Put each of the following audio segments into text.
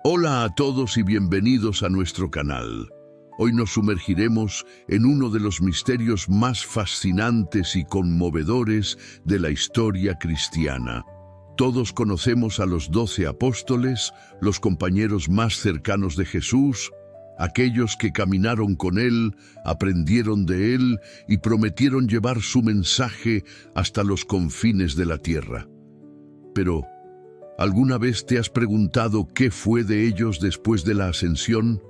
Hola a todos y bienvenidos a nuestro canal. Hoy nos sumergiremos en uno de los misterios más fascinantes y conmovedores de la historia cristiana. Todos conocemos a los 12 apóstoles, los compañeros más cercanos de Jesús, aquellos que caminaron con Él, aprendieron de Él y prometieron llevar su mensaje hasta los confines de la tierra. Pero, ¿alguna vez te has preguntado qué fue de ellos después de la ascensión?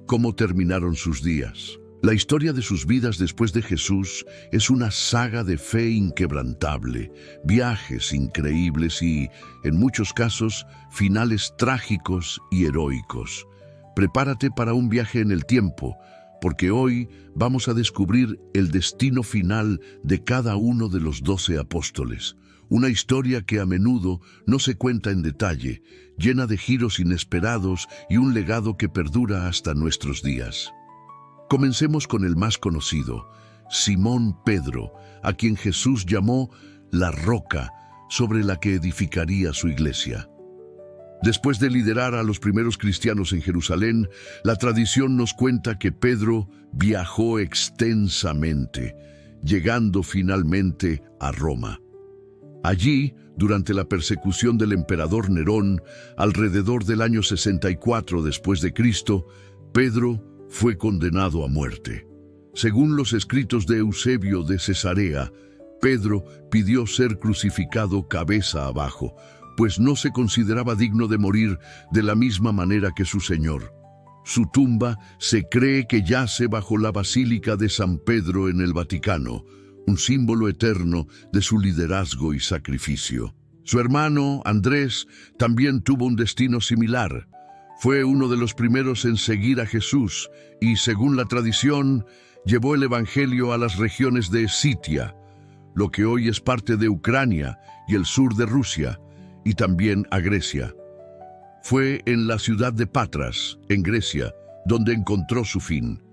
¿Cómo terminaron sus días? La historia de sus vidas después de Jesús es una saga de fe inquebrantable, viajes increíbles y, en muchos casos, finales trágicos y heroicos. Prepárate para un viaje en el tiempo, porque hoy vamos a descubrir el destino final de cada uno de los 12 apóstoles. Una historia que a menudo no se cuenta en detalle, llena de giros inesperados y un legado que perdura hasta nuestros días. Comencemos con el más conocido, Simón Pedro, a quien Jesús llamó la roca sobre la que edificaría su iglesia. Después de liderar a los primeros cristianos en Jerusalén, la tradición nos cuenta que Pedro viajó extensamente, llegando finalmente a Roma. Allí, durante la persecución del emperador Nerón, alrededor del año 64 después de Cristo, Pedro fue condenado a muerte. Según los escritos de Eusebio de Cesarea, Pedro pidió ser crucificado cabeza abajo, pues no se consideraba digno de morir de la misma manera que su Señor. Su tumba se cree que yace bajo la Basílica de San Pedro en el Vaticano, un símbolo eterno de su liderazgo y sacrificio. Su hermano, Andrés, también tuvo un destino similar. Fue uno de los primeros en seguir a Jesús y, según la tradición, llevó el Evangelio a las regiones de Escitia, lo que hoy es parte de Ucrania y el sur de Rusia, y también a Grecia. Fue en la ciudad de Patras, en Grecia, donde encontró su fin.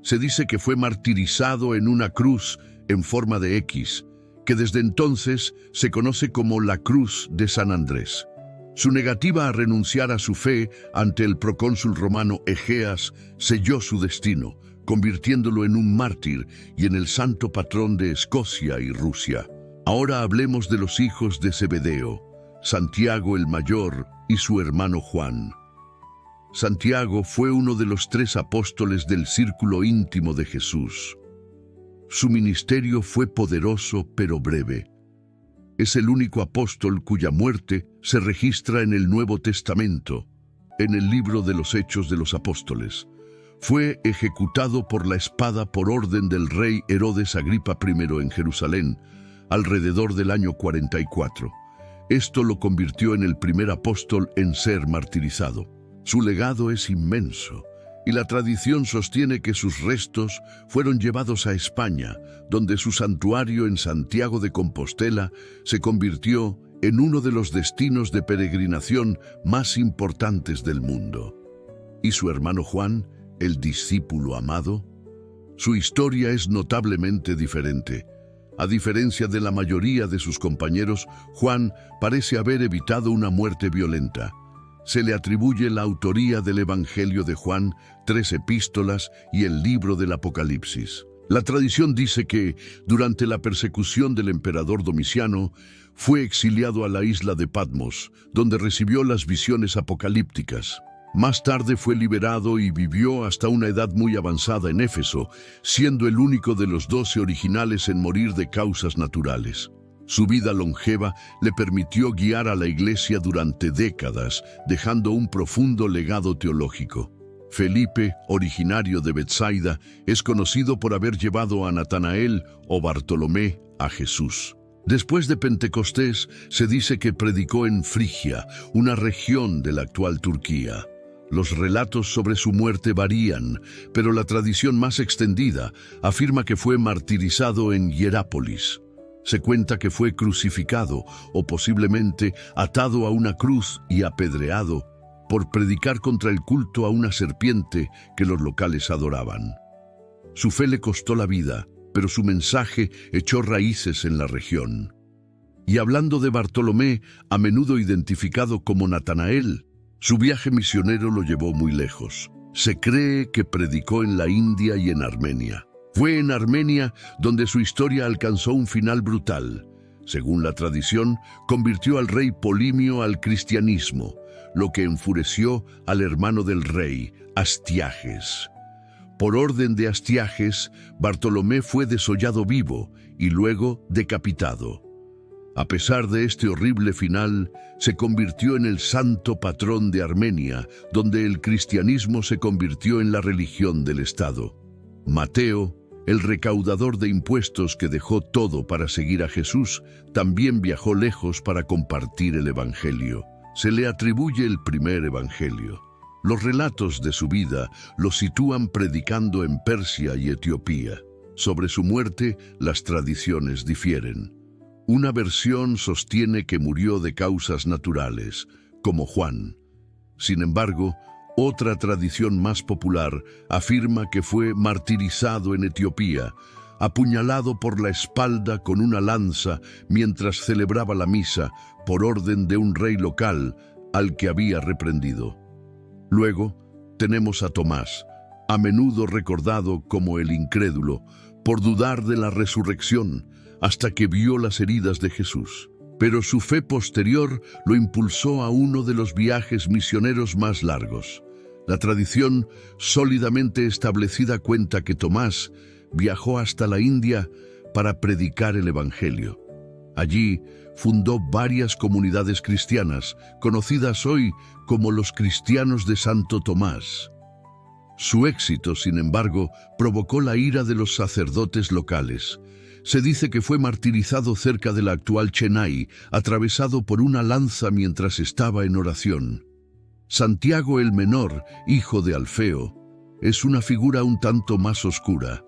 Se dice que fue martirizado en una cruz en forma de X, que desde entonces se conoce como la Cruz de San Andrés. Su negativa a renunciar a su fe ante el procónsul romano Egeas selló su destino, convirtiéndolo en un mártir y en el santo patrón de Escocia y Rusia. Ahora hablemos de los hijos de Zebedeo, Santiago el mayor y su hermano Juan. Santiago fue uno de los 3 apóstoles del círculo íntimo de Jesús. Su ministerio fue poderoso pero breve. Es el único apóstol cuya muerte se registra en el Nuevo Testamento, en el libro de los Hechos de los Apóstoles. Fue ejecutado por la espada por orden del rey Herodes Agripa I en Jerusalén, alrededor del año 44. Esto lo convirtió en el primer apóstol en ser martirizado. Su legado es inmenso, y la tradición sostiene que sus restos fueron llevados a España, donde su santuario en Santiago de Compostela se convirtió en uno de los destinos de peregrinación más importantes del mundo. ¿Y su hermano Juan, el discípulo amado? Su historia es notablemente diferente. A diferencia de la mayoría de sus compañeros, Juan parece haber evitado una muerte violenta. Se le atribuye la autoría del Evangelio de Juan, 3 epístolas y el libro del Apocalipsis. La tradición dice que, durante la persecución del emperador Domiciano, fue exiliado a la isla de Patmos, donde recibió las visiones apocalípticas. Más tarde fue liberado y vivió hasta una edad muy avanzada en Éfeso, siendo el único de los 12 originales en morir de causas naturales. Su vida longeva le permitió guiar a la iglesia durante décadas, dejando un profundo legado teológico. Felipe, originario de Betsaida, es conocido por haber llevado a Natanael o Bartolomé a Jesús. Después de Pentecostés, se dice que predicó en Frigia, una región de la actual Turquía. Los relatos sobre su muerte varían, pero la tradición más extendida afirma que fue martirizado en Hierápolis. Se cuenta que fue crucificado o posiblemente atado a una cruz y apedreado por predicar contra el culto a una serpiente que los locales adoraban. Su fe le costó la vida, pero su mensaje echó raíces en la región. Y hablando de Bartolomé, a menudo identificado como Natanael, Su viaje misionero lo llevó muy lejos. Se cree que predicó en la India y en Armenia. Fue en Armenia donde su historia alcanzó un final brutal. Según la tradición, convirtió al rey Polimio al cristianismo, lo que enfureció al hermano del rey, Astiages. Por orden de Astiages, Bartolomé fue desollado vivo y luego decapitado. A pesar de este horrible final, se convirtió en el santo patrón de Armenia, donde el cristianismo se convirtió en la religión del Estado. Mateo, el recaudador de impuestos que dejó todo para seguir a Jesús, también viajó lejos para compartir el Evangelio. Se le atribuye el primer Evangelio. Los relatos de su vida lo sitúan predicando en Persia y Etiopía. Sobre su muerte, las tradiciones difieren. Una versión sostiene que murió de causas naturales, como Juan. Sin embargo, otra tradición más popular afirma que fue martirizado en Etiopía, apuñalado por la espalda con una lanza mientras celebraba la misa por orden de un rey local al que había reprendido. Luego, tenemos a Tomás, a menudo recordado como el incrédulo, por dudar de la resurrección, hasta que vio las heridas de Jesús. Pero su fe posterior lo impulsó a uno de los viajes misioneros más largos. La tradición sólidamente establecida cuenta que Tomás viajó hasta la India para predicar el Evangelio. Allí fundó varias comunidades cristianas, conocidas hoy como los cristianos de Santo Tomás. Su éxito, sin embargo, provocó la ira de los sacerdotes locales. Se dice que fue martirizado cerca de la actual Chennai, atravesado por una lanza mientras estaba en oración. Santiago el Menor, hijo de Alfeo, es una figura un tanto más oscura.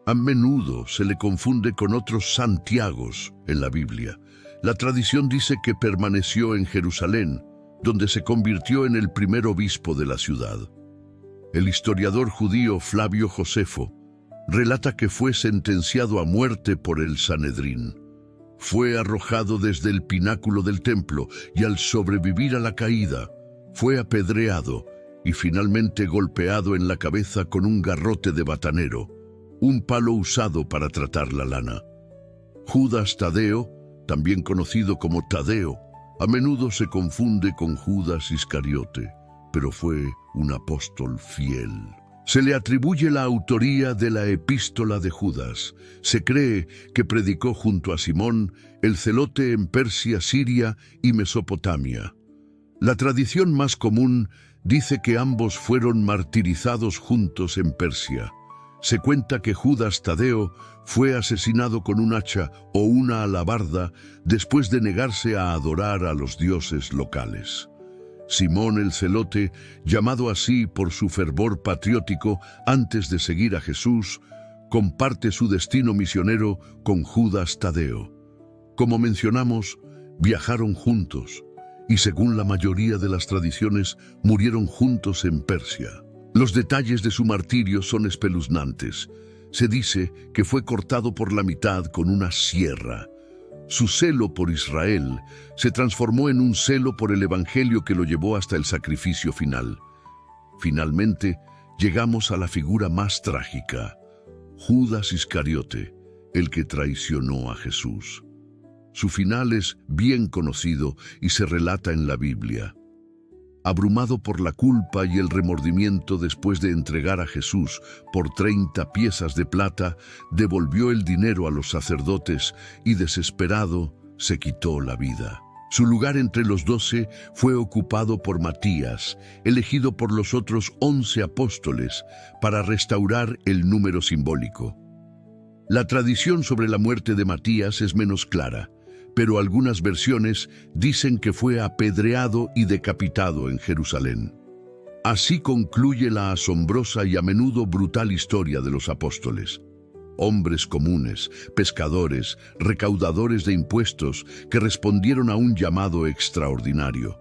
A menudo se le confunde con otros Santiagos en la Biblia. La tradición dice que permaneció en Jerusalén, donde se convirtió en el primer obispo de la ciudad. El historiador judío Flavio Josefo relata que fue sentenciado a muerte por el Sanedrín. Fue arrojado desde el pináculo del templo y al sobrevivir a la caída, fue apedreado y finalmente golpeado en la cabeza con un garrote de batanero, un palo usado para tratar la lana. Judas Tadeo, también conocido como Tadeo, a menudo se confunde con Judas Iscariote, pero fue un apóstol fiel. Se le atribuye la autoría de la Epístola de Judas. Se cree que predicó junto a Simón, el celote en Persia, Siria y Mesopotamia. La tradición más común dice que ambos fueron martirizados juntos en Persia. Se cuenta que Judas Tadeo fue asesinado con un hacha o una alabarda después de negarse a adorar a los dioses locales. Simón el Celote, llamado así por su fervor patriótico antes de seguir a Jesús, comparte su destino misionero con Judas Tadeo. Como mencionamos, viajaron juntos y, según la mayoría de las tradiciones, murieron juntos en Persia. Los detalles de su martirio son espeluznantes. Se dice que fue cortado por la mitad con una sierra. Su celo por Israel se transformó en un celo por el Evangelio que lo llevó hasta el sacrificio final. Finalmente, llegamos a la figura más trágica, Judas Iscariote, el que traicionó a Jesús. Su final es bien conocido y se relata en la Biblia. Abrumado por la culpa y el remordimiento después de entregar a Jesús por 30 piezas de plata, devolvió el dinero a los sacerdotes y, desesperado, se quitó la vida. Su lugar entre los 12 fue ocupado por Matías, elegido por los otros 11 apóstoles para restaurar el número simbólico. La tradición sobre la muerte de Matías es menos clara, pero algunas versiones dicen que fue apedreado y decapitado en Jerusalén. Así concluye la asombrosa y a menudo brutal historia de los apóstoles. Hombres comunes, pescadores, recaudadores de impuestos que respondieron a un llamado extraordinario.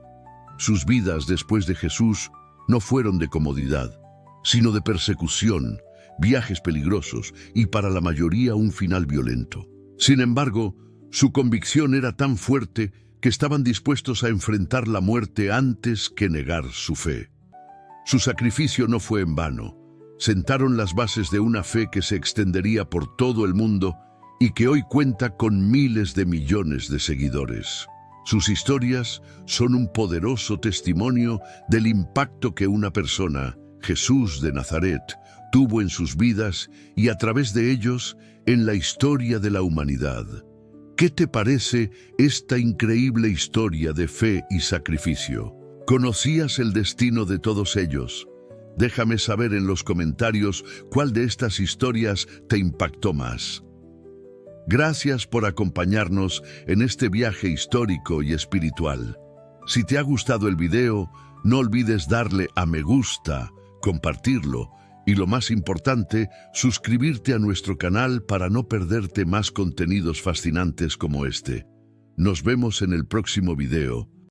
Sus vidas después de Jesús no fueron de comodidad, sino de persecución, viajes peligrosos y para la mayoría un final violento. Sin embargo, su convicción era tan fuerte que estaban dispuestos a enfrentar la muerte antes que negar su fe. Su sacrificio no fue en vano. Sentaron las bases de una fe que se extendería por todo el mundo y que hoy cuenta con miles de millones de seguidores. Sus historias son un poderoso testimonio del impacto que una persona, Jesús de Nazaret, tuvo en sus vidas y a través de ellos en la historia de la humanidad. ¿Qué te parece esta increíble historia de fe y sacrificio? ¿Conocías el destino de todos ellos? Déjame saber en los comentarios cuál de estas historias te impactó más. Gracias por acompañarnos en este viaje histórico y espiritual. Si te ha gustado el video, no olvides darle a me gusta, compartirlo y lo más importante, suscribirte a nuestro canal para no perderte más contenidos fascinantes como este. Nos vemos en el próximo video.